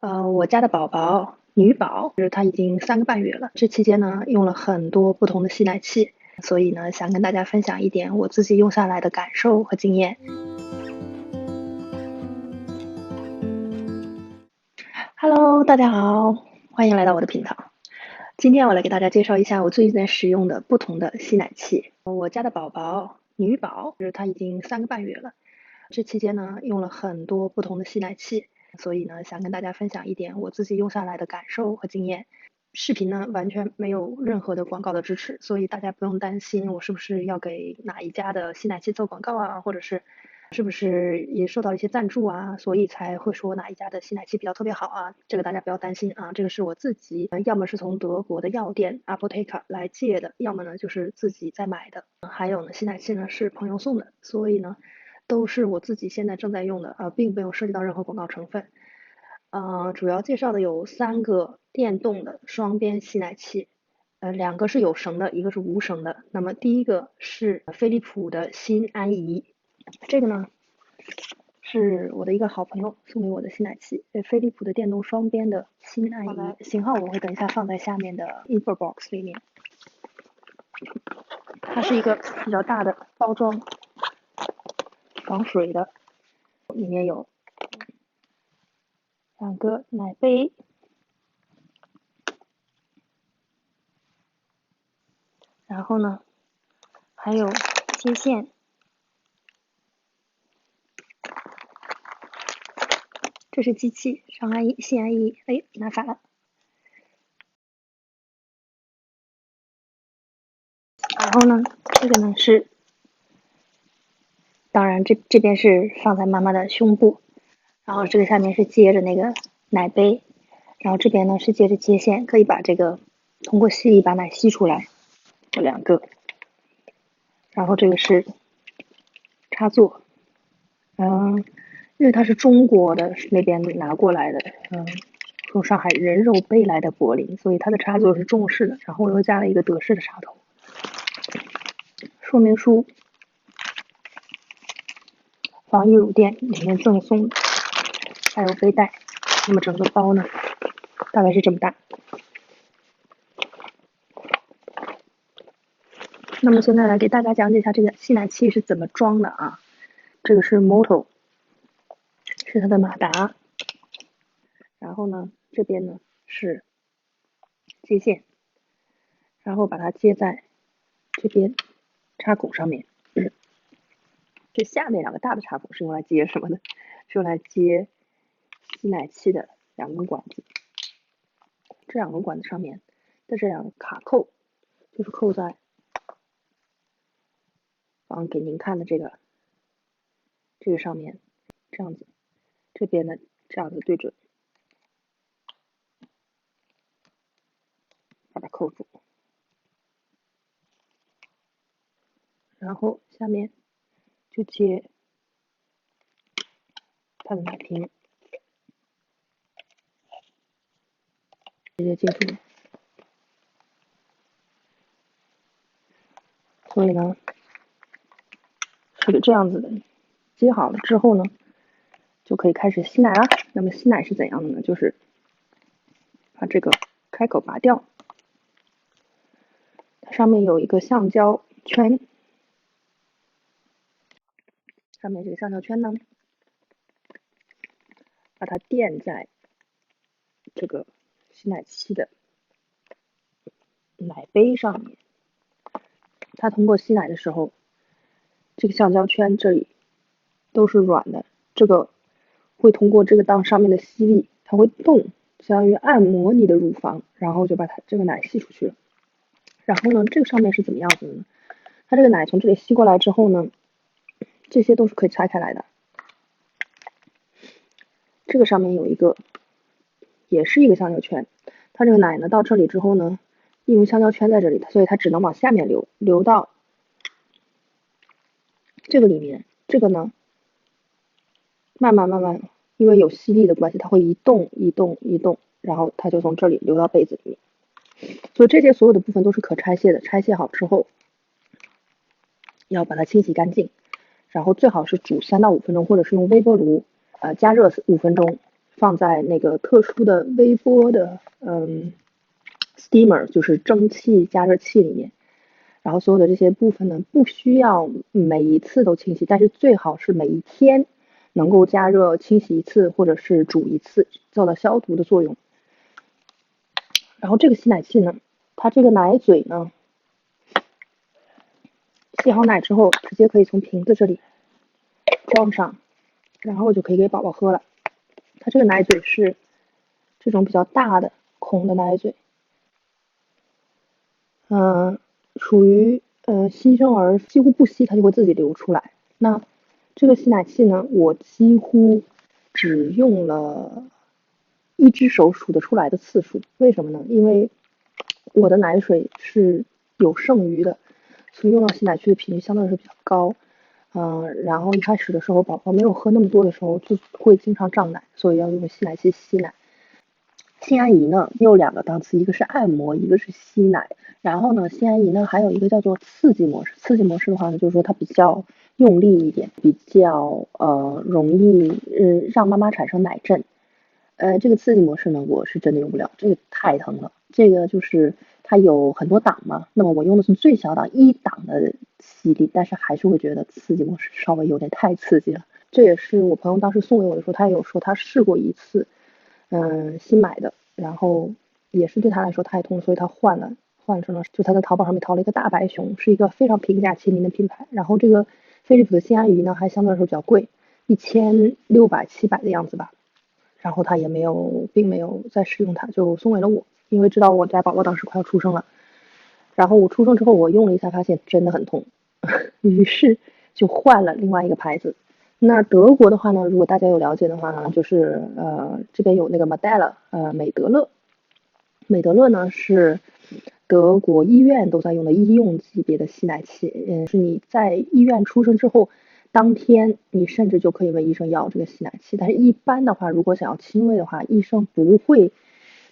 我家的宝宝女宝，就是她已经3个半月了。这期间呢，用了很多不同的吸奶器，所以呢，想跟大家分享一点我自己用下来的感受和经验。Hello，大家好，欢迎来到我的频道。今天我来给大家介绍一下我最近在使用的不同的吸奶器。我家的宝宝女宝，就是她已经3个半月了。这期间呢，用了很多不同的吸奶器，所以呢，想跟大家分享一点我自己用下来的感受和经验。视频呢完全没有任何的广告的支持，所以大家不用担心我是不是要给哪一家的吸奶器做广告啊，或者是不是也受到一些赞助啊，所以才会说哪一家的吸奶器比较特别好啊，这个大家不要担心啊，这个是我自己要么是从德国的药店 Apotheca 来借的，要么呢就是自己在买的，还有呢吸奶器呢是朋友送的，所以呢都是我自己现在正在用的，并没有涉及到任何广告成分。主要介绍的有3个电动的双边吸奶器，2个是有绳的，一个是无绳的。那么第一个是飞利浦的新安怡，这个呢是我的一个好朋友送给我的吸奶器，飞利浦的电动双边的新安怡，型号我会等一下放在下面的 info box 里面。它是一个比较大的包装，防水的，里面有2个奶杯，然后呢还有接线。这是机器，上安一、新安一，哎，拿反了。然后呢，这个呢是，当然这边是放在妈妈的胸部，然后这个下面是接着那个奶杯，然后这边呢是接着接线，可以把这个通过吸力把奶吸出来，这2个。然后这个是插座，因为它是中国的那边拿过来的，从上海人肉背来的柏林，所以它的插座是中式的，然后我又加了一个德式的插头。说明书，防疫乳垫里面赠送的，还有背带。那么整个包呢，大概是这么大。那么现在来给大家讲解一下这个吸奶器是怎么装的啊。这个是 motor， 是它的马达。然后呢，这边呢是接线，然后把它接在这边插孔上面。这下面2个大的插孔是用来接什么的？是用来接吸奶器的2根管子。这2根管子上面的这2个卡扣，就是扣在给您看的这个上面，这样子，这边呢这样子对准，把它扣住，然后下面就接它的奶瓶，直接接住。所以呢，是个这样子的，接好了之后呢，就可以开始吸奶了。那么吸奶是怎样的呢？就是把这个开口拔掉，它上面有一个橡胶圈，上面这个橡胶圈呢，把它垫在这个吸奶器的奶杯上面。它通过吸奶的时候，这个橡胶圈这里都是软的，这个会通过这个上面的吸力，它会动，相当于按摩你的乳房，然后就把它这个奶吸出去了。然后呢，这个上面是怎么样子的呢？它这个奶从这里吸过来之后呢，这些都是可以拆开来的。这个上面有一个，也是一个橡胶圈，它这个奶呢到这里之后呢，因为橡胶圈在这里，所以它只能往下面流，流到这个里面。这个呢，慢慢，因为有吸力的关系，它会一动，然后它就从这里流到杯子里面。所以这些所有的部分都是可拆卸的，拆卸好之后，要把它清洗干净，然后最好是煮3到5分钟，或者是用微波炉加热5分钟，放在那个特殊的微波的steamer， 就是蒸汽加热器里面。然后所有的这些部分呢，不需要每一次都清洗，但是最好是每一天能够加热清洗一次，或者是煮一次，做到消毒的作用。然后这个吸奶器呢，它这个奶嘴呢，吸好奶之后，直接可以从瓶子这里装上，然后就可以给宝宝喝了。它这个奶嘴是这种比较大的孔的奶嘴，属于新生儿几乎不吸，它就会自己流出来。那这个吸奶器呢，我几乎只用了一只手数得出来的次数。为什么呢？因为我的奶水是有剩余的，所以用到吸奶器的频率相对来说比较高。然后一开始的时候，宝宝没有喝那么多的时候，就会经常胀奶，所以要用吸奶器吸奶。心安仪呢有2个档次，一个是按摩，一个是吸奶。然后呢，心安仪呢还有一个叫做刺激模式。刺激模式的话呢，就是说它比较用力一点，比较容易让妈妈产生奶阵。这个刺激模式呢，我是真的用不了，这个太疼了。这个就是它有很多档嘛，那么我用的是最小档1档的吸力，但是还是会觉得刺激模式稍微有点太刺激了。这也是我朋友当时送给我的时候，他也有说他试过一次，新买的，然后也是对他来说太痛，所以他换成了，就他在淘宝上面淘了一个大白熊，是一个非常平价亲民的品牌。然后这个飞利浦的心安仪呢，还相对来说比较贵，1600、700的样子吧。然后他也并没有再使用它，就送给了我，因为知道我家宝宝当时快要出生了。然后我出生之后，我用了一下，发现真的很痛，于是就换了另外一个牌子。那德国的话呢，如果大家有了解的话呢，就是这边有那个 Medela， 美德乐。美德乐呢是德国医院都在用的医用级别的吸奶器，是你在医院出生之后，当天你甚至就可以问医生要这个吸奶器。但是一般的话，如果想要亲喂的话，医生不会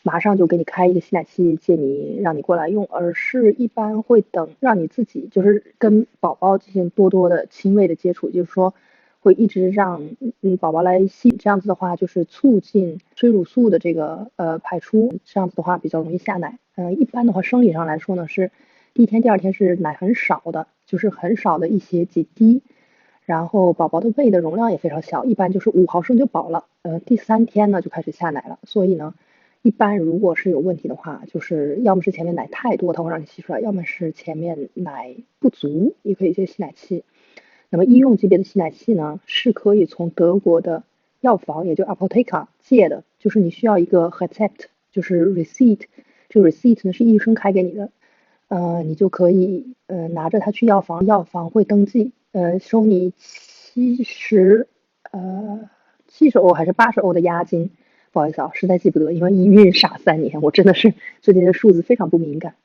马上就给你开一个吸奶器借你让你过来用，而是一般会等让你自己就是跟宝宝进行多多的亲喂的接触，就是说会一直让宝宝来吸，这样子的话就是促进催乳素的这个排出，这样子的话比较容易下奶。一般的话生理上来说呢，是第1天、第2天是奶很少的，就是很少的一些几滴，然后宝宝的胃的容量也非常小，一般就是5毫升就饱了。第3天呢就开始下奶了，所以呢，一般如果是有问题的话，就是要么是前面奶太多，它会让你吸出来，要么是前面奶不足，也可以借吸奶器。那么医用级别的吸奶器呢，是可以从德国的药房，也就 Apotheca 借的，就是你需要一个 Rezept， 就是 receipt， 这个 receipt 呢是医生开给你的，你就可以拿着它去药房，药房会登记，收你70欧还是80欧的押金。不好意思啊，实在记不得，因为一孕傻3年，我真的是对这些数字非常不敏感。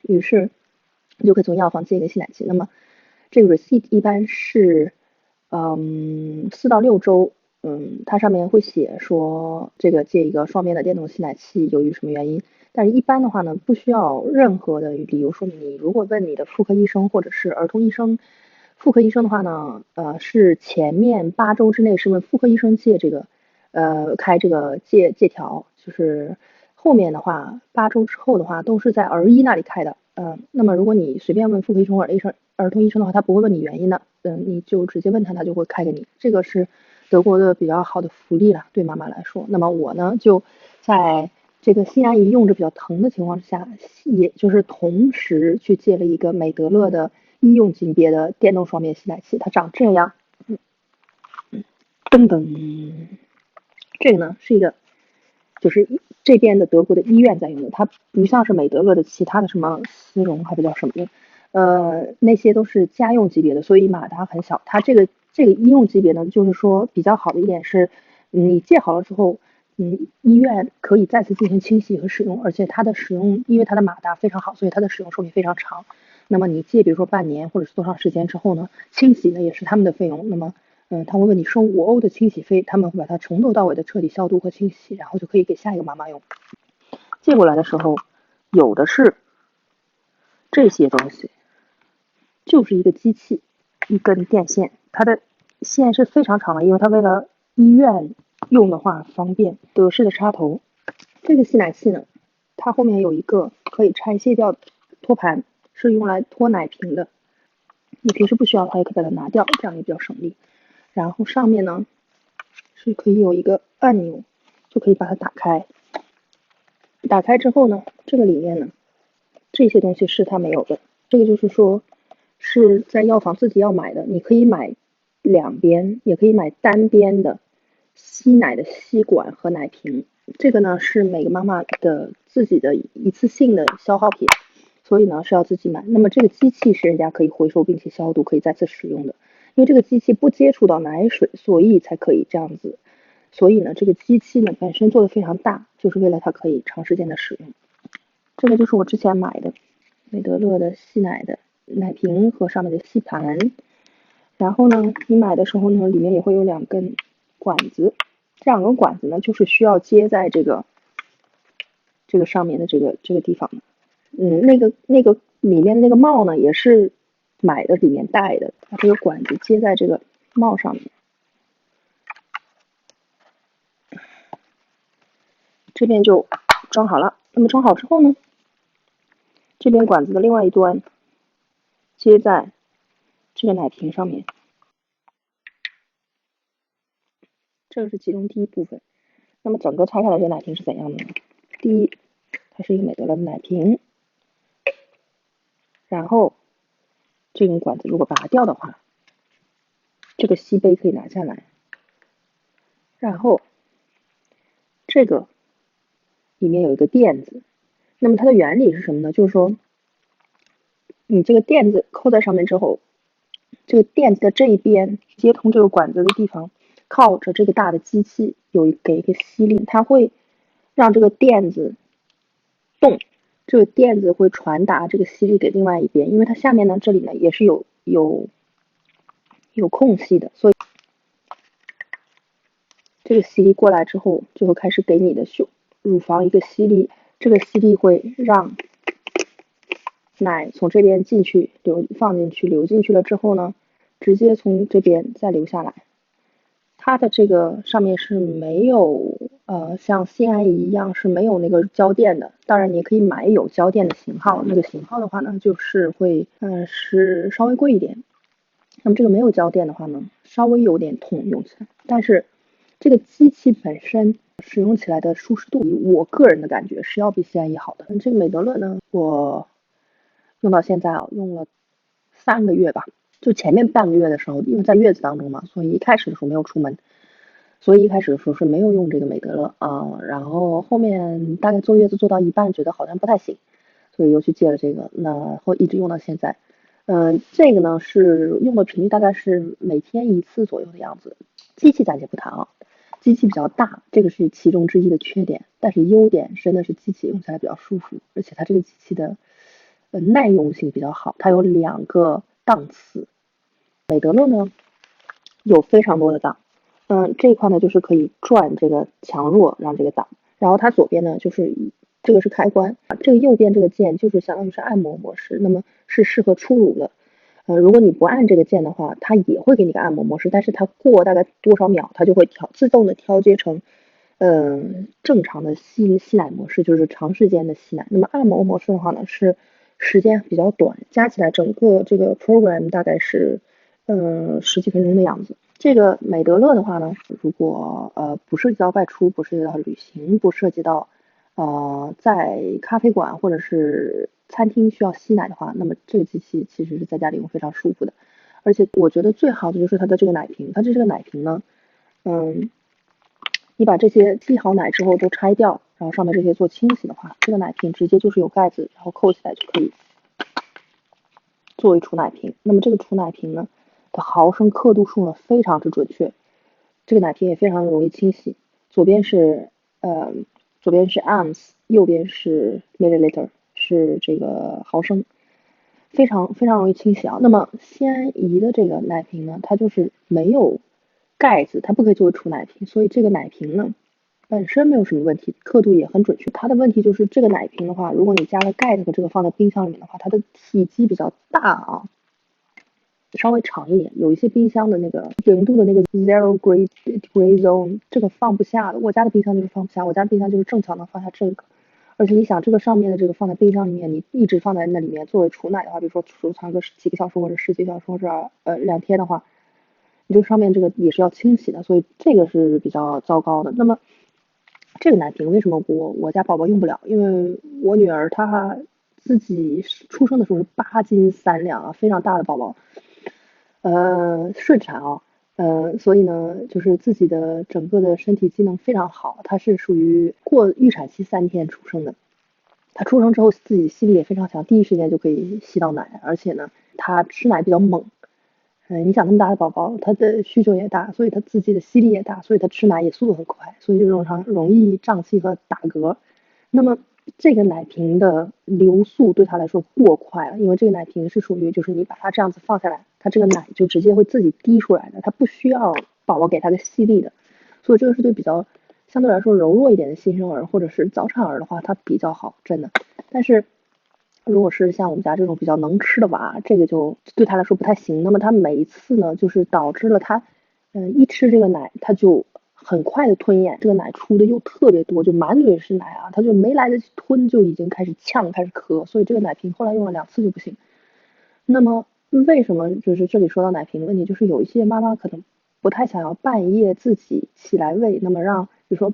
于是你就可以从药房借一个吸奶器。那么这个 receipt 一般是4到6周，它上面会写说这个借一个双边的电动吸奶器由于什么原因。但是一般的话呢，不需要任何的理由说明。你如果问你的妇科医生或者是儿童医生，妇科医生的话呢，是前面8周之内是问妇科医生借这个，开这个借条，就是后面的话8周之后的话都是在儿医那里开的。那么如果你随便问妇科医生或者儿童医生的话，他不会问你原因的，你就直接问他，他就会开给你。这个是德国的比较好的福利了，对妈妈来说。那么我呢，就在这个心安仪用着比较疼的情况下，也就是同时去借了一个美德乐的医用级别的电动双面吸奶器，它长这样，噔噔，这个呢是一个，就是这边的德国的医院在用的，它不像是美德乐的其他的什么丝绒还不叫什么的，那些都是家用级别的，所以马达很小。它这个医用级别呢，就是说比较好的一点是，你借好了之后，医院可以再次进行清洗和使用，而且它的使用，因为它的马达非常好，所以它的使用寿命非常长。那么你借比如说半年或者是多长时间之后呢，清洗呢也是他们的费用。那么他会问你收5欧的清洗费，他们会把它从头到尾的彻底消毒和清洗，然后就可以给下一个妈妈用。借过来的时候，有的是这些东西，就是一个机器，一根电线，它的线是非常长的，因为它为了医院用的话方便，德式的插头。这个吸奶器呢，它后面有一个可以拆卸掉的托盘，是用来托奶瓶的。你平时不需要的话，也可以把它拿掉，这样也比较省力。然后上面呢是可以有一个按钮，就可以把它打开。打开之后呢，这个里面呢，这些东西是它没有的。这个就是说是在药房自己要买的，你可以买两边，也可以买单边的吸奶的吸管和奶瓶。这个呢是每个妈妈的自己的一次性的消耗品，所以呢是要自己买。那么这个机器是人家可以回收并且消毒，可以再次使用的。因为这个机器不接触到奶水，所以才可以这样子。所以呢，这个机器呢本身做的非常大，就是为了它可以长时间的使用。这个就是我之前买的美德乐的吸奶的奶瓶和上面的吸盘。然后呢，你买的时候呢，里面也会有两根管子，这两根管子呢，就是需要接在这个上面的这个地方的。那个里面的那个帽呢，也是买的里面带的，把这个管子接在这个帽上面。这边就装好了。那么装好之后呢，这边管子的另外一端接在这个奶瓶上面。这是其中第一部分。那么整个拆开来，这个奶瓶是怎样的呢？第一，它是一个美德乐的奶瓶，然后这根管子如果拔掉的话，这个吸杯可以拿下来，然后这个里面有一个垫子。那么它的原理是什么呢？就是说，你这个垫子扣在上面之后，这个垫子的这一边接通这个管子的地方，靠着这个大的机器给一个吸力，它会让这个垫子动，这个垫子会传达这个吸力给另外一边，因为它下面呢这里呢也是有空隙的，所以这个吸力过来之后，就会开始给你的乳房一个吸力，这个吸力会让奶从这边放进去流进去了之后呢，直接从这边再流下来。它的这个上面是没有像心安仪一样是没有那个胶垫的，当然你也可以买有胶垫的型号，那个型号的话呢就是会是稍微贵一点。那么这个没有胶垫的话呢，稍微有点痛用起来，但是这个机器本身使用起来的舒适度，我个人的感觉是要比心安仪好的。这个美德乐呢，我用到现在用了3个月吧。就前面半个月的时候，因为在月子当中嘛，所以一开始的时候没有出门，所以一开始的时候是没有用这个美德乐啊。然后后面大概坐月子坐到一半，觉得好像不太行，所以又去借了这个，那后一直用到现在。这个呢是用的频率大概是每天1次左右的样子。机器暂且不谈啊，机器比较大，这个是其中之一的缺点，但是优点真的是机器用起来比较舒服，而且它这个机器的耐用性比较好，它有2个档次。美德乐呢有非常多的档，这一块呢就是可以转这个强弱让这个档，然后它左边呢就是这个是开关，这个右边这个键就是相当于是按摩模式，那么是适合初乳的。如果你不按这个键的话，它也会给你个按摩模式，但是它过大概多少秒，它就会自动的调节成正常的吸奶模式，就是长时间的吸奶。那么按摩模式的话呢，是时间比较短，加起来整个这个 program 大概是10几分钟的样子。这个美德乐的话呢，如果不涉及到外出，不涉及到旅行，不涉及到在咖啡馆或者是餐厅需要吸奶的话，那么这个机器其实是在家里用非常舒服的。而且我觉得最好的就是它的这个奶瓶，它这个奶瓶呢，你把这些吸好奶之后都拆掉，然后上面这些做清洗的话，这个奶瓶直接就是有盖子，然后扣起来就可以作为储奶瓶。那么这个储奶瓶呢的毫升刻度数呢非常之准确，这个奶瓶也非常容易清洗。左边是ounce，右边是 milliliter， 是这个毫升，非常非常容易清洗啊。那么心安仪的这个奶瓶呢，它就是没有盖子，它不可以作为储奶瓶，所以这个奶瓶呢本身没有什么问题，刻度也很准确。它的问题就是这个奶瓶的话，如果你加了盖子和这个放在冰箱里面的话，它的体积比较大啊，稍微长一点，有一些冰箱的那个0度的那个 zero grade zone 这个放不下的，我家的冰箱就是放不下，我家的冰箱就是正常的放下这个。而且你想，这个上面的这个放在冰箱里面，你一直放在那里面作为储奶的话，比如说储藏个几个小时或者十几个小时或者2天的话，你这个上面这个也是要清洗的，所以这个是比较糟糕的。那么这个奶瓶为什么我家宝宝用不了？因为我女儿她自己出生的时候是8斤3两啊，非常大的宝宝，顺产啊，所以呢，就是自己的整个的身体机能非常好，她是属于过预产期3天出生的。她出生之后自己吸力也非常强，第一时间就可以吸到奶，而且呢，她吃奶比较猛。你想那么大的宝宝，他的需求也大，所以他自己的吸力也大，所以他吃奶也速度很快，所以就容易胀气和打嗝。那么这个奶瓶的流速对他来说过快了，因为这个奶瓶是属于就是你把它这样子放下来，它这个奶就直接会自己滴出来的，它不需要宝宝给它个吸力的，所以这个是对比较相对来说柔弱一点的新生儿或者是早产儿的话，它比较好，真的。但是如果是像我们家这种比较能吃的娃，这个就对他来说不太行。那么他每一次呢，就是导致了他，一吃这个奶，他就很快的吞咽，这个奶出的又特别多，就满嘴是奶啊，他就没来得及吞就已经开始呛，开始咳，所以这个奶瓶后来用了2次就不行。那么为什么就是这里说到奶瓶的问题，就是有一些妈妈可能不太想要半夜自己起来喂，那么让比如说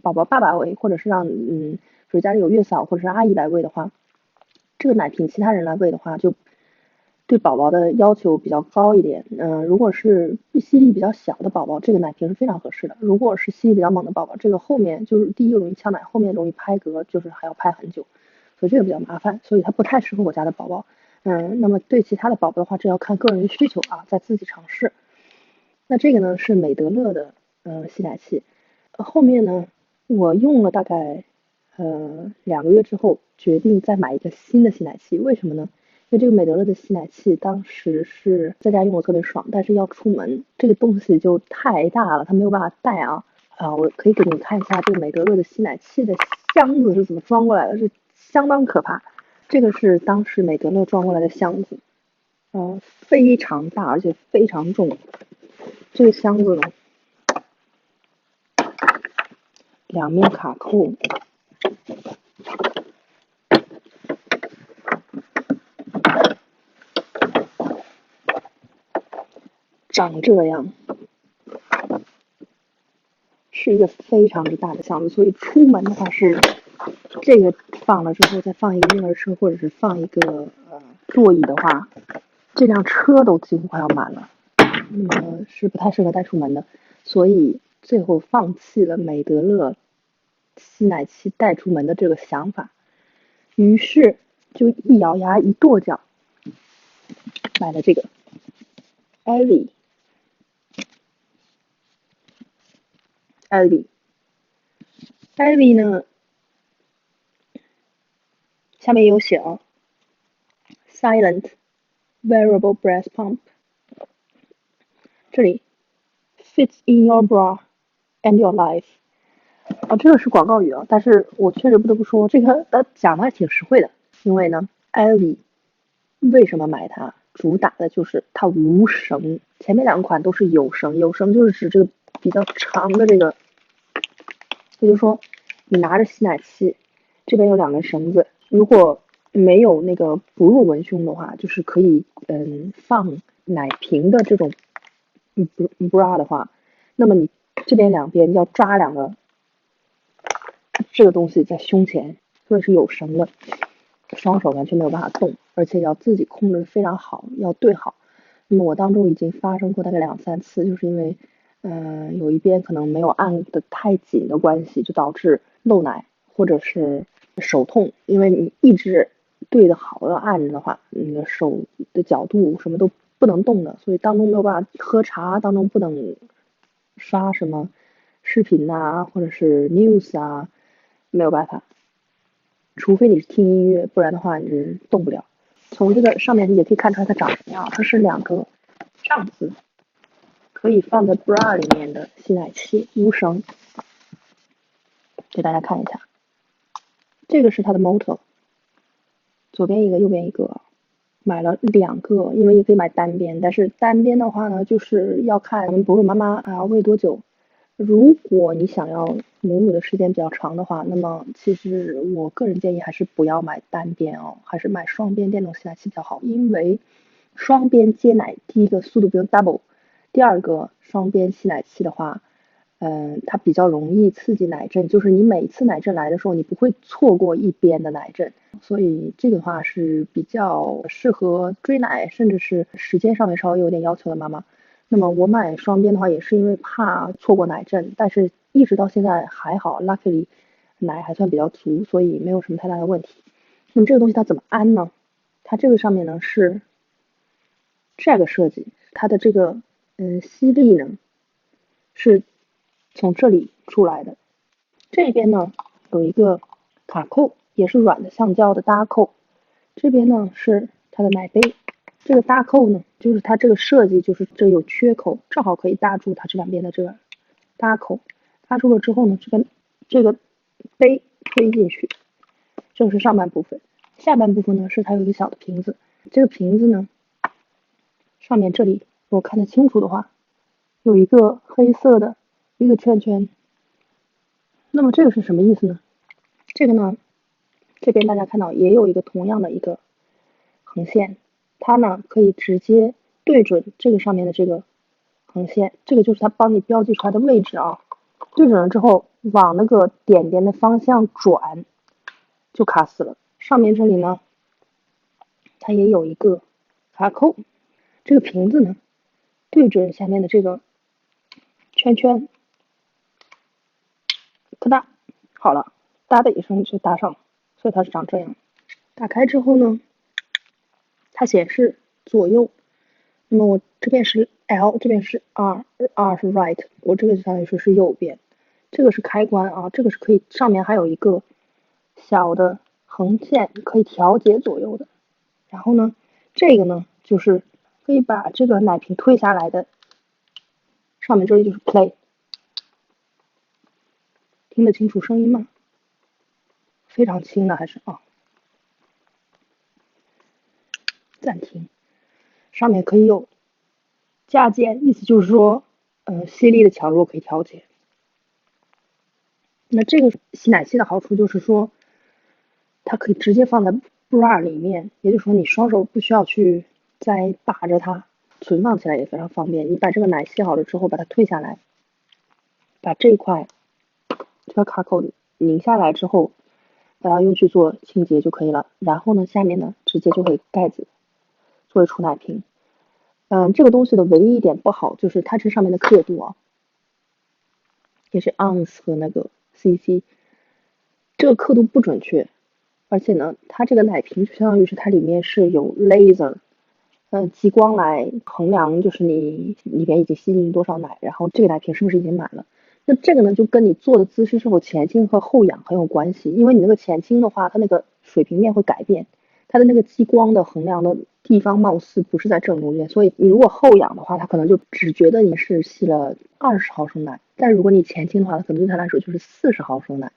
宝宝爸爸喂，或者是让比如家里有月嫂或者是阿姨来喂的话，这个奶瓶其他人来喂的话，就对宝宝的要求比较高一点。如果是吸力比较小的宝宝，这个奶瓶是非常合适的。如果是吸力比较猛的宝宝，这个后面就是第一个容易呛奶，后面容易拍嗝，就是还要拍很久，所以这个比较麻烦，所以它不太适合我家的宝宝。那么对其他的宝宝的话，这要看个人需求啊，再自己尝试。那这个呢是美德乐的吸奶器，后面呢我用了大概2个月之后，决定再买一个新的吸奶器。为什么呢？因为这个美德乐的吸奶器当时是在家用的特别爽，但是要出门这个东西就太大了，它没有办法带啊。我可以给你们看一下这个美德乐的吸奶器的箱子是怎么装过来的，是相当可怕。这个是当时美德乐装过来的箱子，非常大而且非常重。这个箱子呢，两面卡扣，长这样，是一个非常之大的箱子，所以出门的话是这个放了之后，再放一个婴儿车或者是放一个座椅的话，这辆车都几乎快要满了，那么是不太适合带出门的，所以最后放弃了美德乐吸奶器带出门的这个想法，于是就一咬牙一跺脚，买了这个 Ivy 呢，下面有写啊 ，Silent Wearable Breast Pump，这里 fits in your bra and your life。这个是广告语啊，但是我确实不得不说，这个讲的还挺实惠的，因为呢，Ivy 为什么买它？主打的就是它无绳，前面2款都是有绳，有绳就是指这个比较长的这个，也就是说你拿着吸奶器，这边有2根绳子，如果没有那个哺乳文胸的话，就是可以放奶瓶的这种bra 的话，那么你这边2边要抓2个这个东西在胸前，所以是有绳的，双手完全没有办法动，而且要自己控制非常好，要对好。那么我当中已经发生过大概2、3次，就是因为有一边可能没有按的太紧的关系，就导致漏奶或者是手痛，因为你一直对的好要按着的话，你的手的角度什么都不能动的，所以当中没有办法喝茶，当中不能刷什么视频啊，或者是 news 啊，没有办法，除非你是听音乐，不然的话你是动不了。从这个上面也可以看出来它长什么样，它是2个这样子可以放在 bra 里面的吸奶器，无绳，给大家看一下。这个是它的 motto，左边一个，右边一个。买了2个，因为也可以买单边，但是单边的话呢，就是要看哺乳妈妈喂多久。如果你想要母乳的时间比较长的话，那么其实我个人建议还是不要买单边哦，还是买双边电动吸奶器比较好，因为双边接奶，第一个速度不用 double，第二个双边吸奶器的话，它比较容易刺激奶阵，就是你每次奶阵来的时候，你不会错过一边的奶阵，所以这个的话是比较适合追奶，甚至是时间上面稍微有点要求的妈妈。那么我买双边的话，也是因为怕错过奶阵，但是一直到现在还好，luckily 奶还算比较足，所以没有什么太大的问题。那么这个东西它怎么安呢？它这个上面呢是这个设计，它的这个吸力呢是从这里出来的，这边呢有一个卡扣，也是软的橡胶的搭扣，这边呢是它的奶杯，这个搭扣呢就是它这个设计就是这有缺口，正好可以搭住它这两边的这个搭口，搭住了之后呢，这个杯推进去，这是上半部分，下半部分呢是它有一个小的瓶子，这个瓶子呢上面这里如果看得清楚的话，有一个黑色的一个圈圈。那么这个是什么意思呢？这个呢，这边大家看到也有一个同样的一个横线，它呢可以直接对准这个上面的这个横线，这个就是它帮你标记出来的位置啊。对准了之后，往那个点点的方向转，就卡死了。上面这里呢，它也有一个卡扣，这个瓶子呢对准下面的这个圈圈，咔哒，好了，哒的一声就搭上了，所以它是长这样。打开之后呢，它显示左右，那么我这边是 L， 这边是 R，R 是 right， 我这个就相当于说是右边。这个是开关啊，这个是可以，上面还有一个小的横线可以调节左右的。然后呢，这个呢就是可以把这个奶瓶推下来的，上面这里就是 play， 听得清楚声音吗？非常轻的还是啊？暂停，上面可以有加减，意思就是说，吸力的强弱可以调节。那这个吸奶器的好处就是说，它可以直接放在 bra 里面，也就是说你双手不需要去再把着它，存放起来也非常方便。你把这个奶吸好了之后，把它退下来，把这一块这个卡口拧下来之后，把它用去做清洁就可以了。然后呢，下面呢直接就可以盖子作为储奶瓶。这个东西的唯一一点不好就是它这上面的刻度啊，也是 ounce 和那个 cc， 这个刻度不准确，而且呢，它这个奶瓶就相当于是它里面是有 laser，激光来衡量，就是你里边已经吸进多少奶，然后这个奶瓶是不是已经满了。那这个呢，就跟你做的姿势是否前倾和后仰很有关系，因为你那个前倾的话，它那个水平面会改变，它的那个激光的衡量的地方貌似不是在正中间，所以你如果后仰的话，它可能就只觉得你是吸了20毫升奶，但是如果你前倾的话，它可能对它来说就是40毫升奶。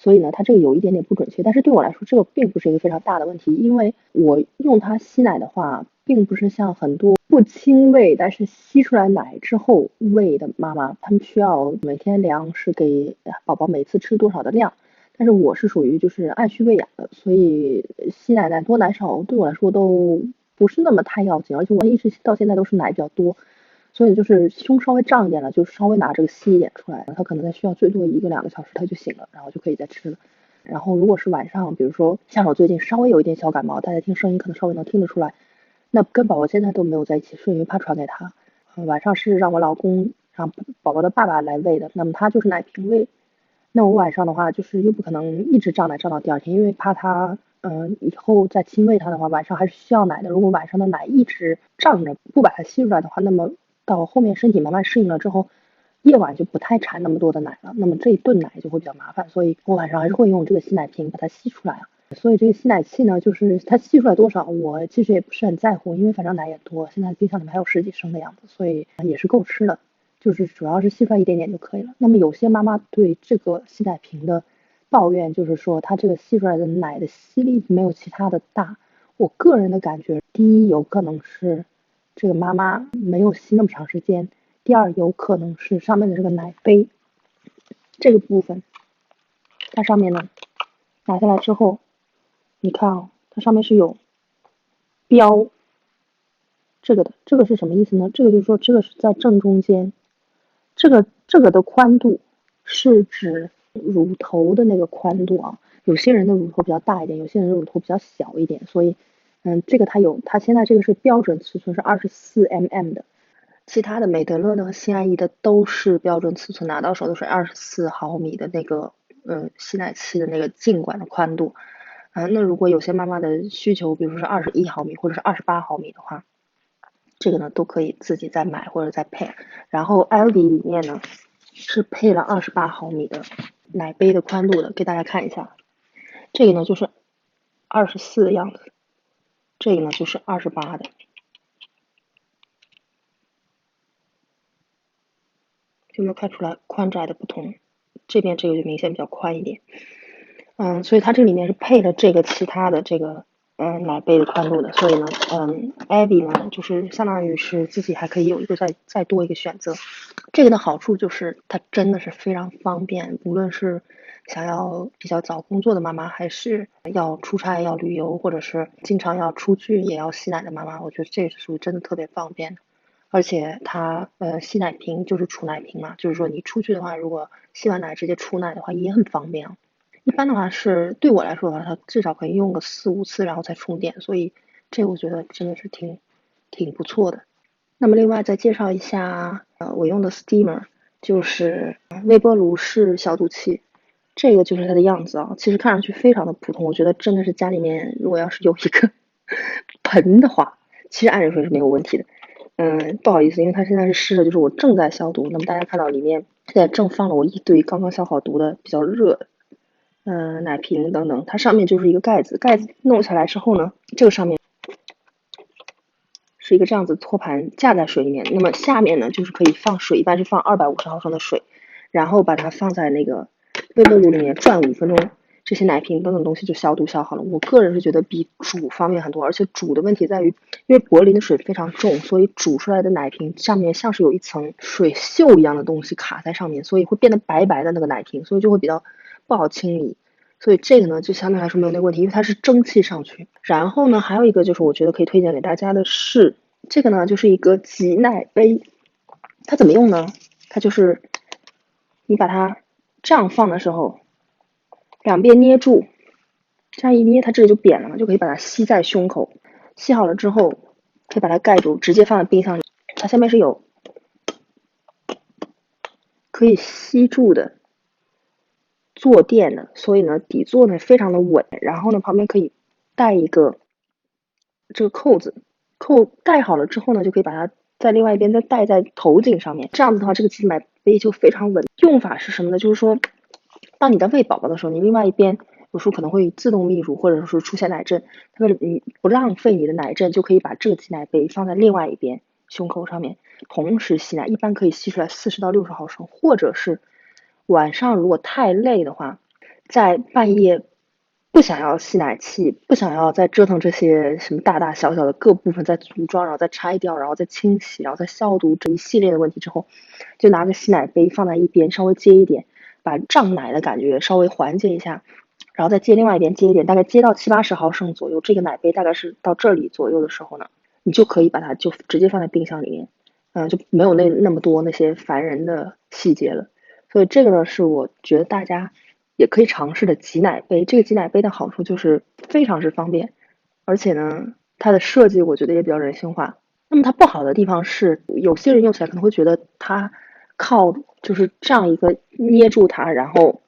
所以呢，它这个有一点点不准确，但是对我来说，这个并不是一个非常大的问题，因为我用它吸奶的话，并不是像很多不亲喂，但是吸出来奶之后喂的妈妈，她们需要每天量是给宝宝每次吃多少的量，但是我是属于就是按需喂养的，所以吸奶多奶少对我来说都不是那么太要紧，而且我一直到现在都是奶比较多。所以就是胸稍微胀一点了，就稍微拿这个吸一点出来，它可能再需要最多1个2个小时它就醒了，然后就可以再吃了。然后如果是晚上，比如说像我最近稍微有一点小感冒，大家听声音可能稍微能听得出来，那跟宝宝现在都没有在一起睡，因为怕传给他。晚上是让我老公让宝宝的爸爸来喂的，那么他就是奶瓶喂。那我晚上的话就是又不可能一直胀奶胀到第二天，因为怕他以后再亲喂他的话，晚上还是需要奶的。如果晚上的奶一直胀着不把它吸出来的话，那么到后面身体慢慢适应了之后，夜晚就不太产那么多的奶了，那么这一顿奶就会比较麻烦，所以我晚上还是会用这个吸奶瓶把它吸出来啊。所以这个吸奶器呢，就是它吸出来多少，我其实也不是很在乎，因为反正奶也多，现在冰箱里面还有10几升的样子，所以也是够吃的，就是主要是吸出来一点点就可以了。那么有些妈妈对这个吸奶瓶的抱怨就是说，它这个吸出来的奶的吸力没有其他的大。我个人的感觉，第一有可能是这个妈妈没有吸那么长时间，第二有可能是上面的这个奶杯这个部分，它上面呢拿下来之后，你看哦，它上面是有标这个的，这个是什么意思呢？这个就是说这个是在正中间，这个的宽度是指乳头的那个宽度啊。有些人的乳头比较大一点，有些人的乳头比较小一点，所以这个它现在这个是标准尺寸是24mm的，其他的美德乐的和心安怡的都是标准尺寸，拿到手都是24毫米的那个吸奶器的那个径管的宽度。那如果有些妈妈的需求，比如说是21毫米或者是28毫米的话，这个呢都可以自己再买或者再配。然后 Elvie 里面呢是配了28毫米的奶杯的宽度的，给大家看一下。这个呢就是24的样子，这个呢就是28的，有没有看出来宽窄的不同？这边这个就明显比较宽一点。所以它这里面是配了这个其他的这个奶杯的宽度的，所以呢Abby 呢就是相当于是自己还可以有一个再多一个选择。这个的好处就是它真的是非常方便，无论是想要比较早工作的妈妈，还是要出差要旅游，或者是经常要出去也要吸奶的妈妈，我觉得这是属于真的特别方便的。而且它吸奶瓶就是储奶瓶嘛，就是说你出去的话，如果吸完奶直接出奶的话也很方便啊。一般的话是对我来说的话，它至少可以用个4、5次，然后再充电，所以这个我觉得真的是挺不错的。那么另外再介绍一下，我用的 Steamer 就是微波炉式消毒器，这个就是它的样子啊。其实看上去非常的普通，我觉得真的是家里面如果要是有一个盆的话，其实按理说是没有问题的。不好意思，因为它现在是湿的，就是我正在消毒。那么大家看到里面现在正放了我一堆刚刚消好毒的比较热的奶瓶等等，它上面就是一个盖子，盖子弄下来之后呢，这个上面是一个这样子托盘架在水里面，那么下面呢就是可以放水，一般是放250毫升的水，然后把它放在那个微波炉里面转5分钟，这些奶瓶等等东西就消毒消好了。我个人是觉得比煮方便很多，而且煮的问题在于，因为柏林的水非常重，所以煮出来的奶瓶上面像是有一层水锈一样的东西卡在上面，所以会变得白白的那个奶瓶，所以就会比较不好清理。所以这个呢，就相对来说没有那个问题，因为它是蒸汽上去。然后呢，还有一个就是我觉得可以推荐给大家的是，这个呢就是一个挤奶杯。它怎么用呢？它就是你把它这样放的时候，两边捏住，这样一捏，它这里就扁了嘛，就可以把它吸在胸口。吸好了之后，可以把它盖住，直接放在冰箱里。它下面是有可以吸住的坐垫的，所以呢底座呢非常的稳。然后呢旁边可以带一个这个扣子，扣戴好了之后呢，就可以把它在另外一边再戴在头颈上面。这样子的话，这个挤奶杯就非常稳。用法是什么呢？就是说，当你在喂宝宝的时候，你另外一边有时候可能会自动泌乳，或者是出现奶阵，它为了你不浪费你的奶阵，就可以把这个挤奶杯放在另外一边胸口上面，同时吸奶，一般可以吸出来40到60毫升，或者是晚上如果太累的话，在半夜不想要吸奶器，不想要再折腾这些什么大大小小的各部分再组装，然后再拆掉，然后再清洗，然后再消毒这一系列的问题之后，就拿个吸奶杯放在一边，稍微接一点，把胀奶的感觉稍微缓解一下，然后再接另外一边接一点，大概接到70-80毫升左右，这个奶杯大概是到这里左右的时候呢，你就可以把它就直接放在冰箱里面，就没有那么多那些烦人的细节了。所以这个呢是我觉得大家也可以尝试的挤奶杯。这个挤奶杯的好处就是非常之方便，而且呢它的设计我觉得也比较人性化。那么它不好的地方是，有些人用起来可能会觉得它靠就是这样一个捏住它，然后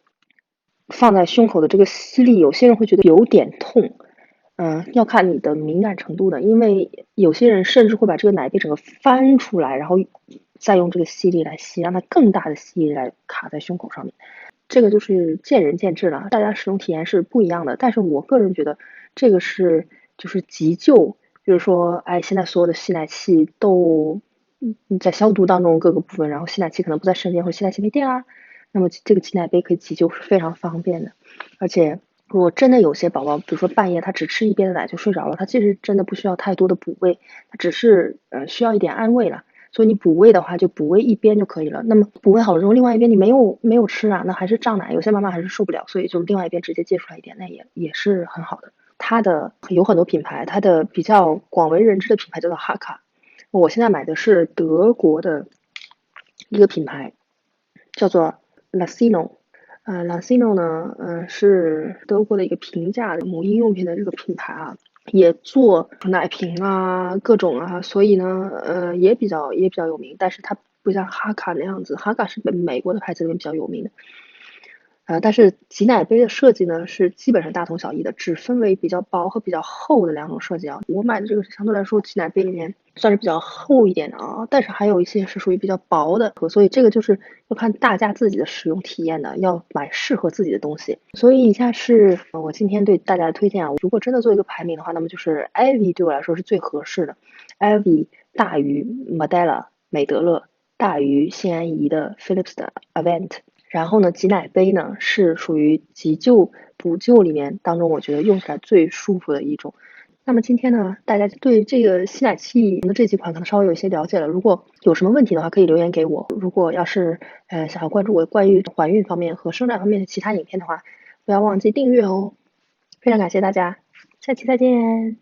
放在胸口的这个吸力，有些人会觉得有点痛。要看你的敏感程度的，因为有些人甚至会把这个奶杯整个翻出来，然后再用这个吸力来吸，让它更大的吸力来卡在胸口上面。这个就是见仁见智了，大家使用体验是不一样的。但是我个人觉得这个是就是急救，就是说，现在所有的吸奶器都在消毒当中各个部分，然后吸奶器可能不在身边，或者吸奶器没电啊，那么这个挤奶杯可以急救是非常方便的。而且如果真的有些宝宝，比如说半夜他只吃一边的奶就睡着了，他其实真的不需要太多的补喂，他只是需要一点安慰了。所以你补喂的话，就补喂一边就可以了。那么补喂好了之后，另外一边你没有吃啊，那还是胀奶，有些妈妈还是受不了，所以就另外一边直接借出来一点，那也是很好的。它的有很多品牌，它的比较广为人知的品牌叫做哈卡。我现在买的是德国的一个品牌，叫做 Lacino。Lacino 呢，是德国的一个平价的母婴用品的这个品牌啊，也做奶瓶啊，各种啊，所以呢，也比较有名，但是它不像哈卡那样子，哈卡是美国的牌子里面比较有名的。但是挤奶杯的设计呢是基本上大同小异的，只分为比较薄和比较厚的两种设计啊。我买的这个是相对来说挤奶杯里面算是比较厚一点的啊，但是还有一些是属于比较薄的，所以这个就是要看大家自己的使用体验的，要买适合自己的东西。所以以下是我今天对大家的推荐啊，如果真的做一个排名的话，那么就是 Ivy 对我来说是最合适的，Ivy 大于 Medela 美德乐，大于心安怡的 Philips 的 Avent。然后呢，挤奶杯呢是属于急救补救里面当中，我觉得用起来最舒服的一种。那么今天呢，大家对这个吸奶器的这几款可能稍微有一些了解了。如果有什么问题的话，可以留言给我。如果要是想要关注我关于怀孕方面和生产方面的其他影片的话，不要忘记订阅哦。非常感谢大家，下期再见。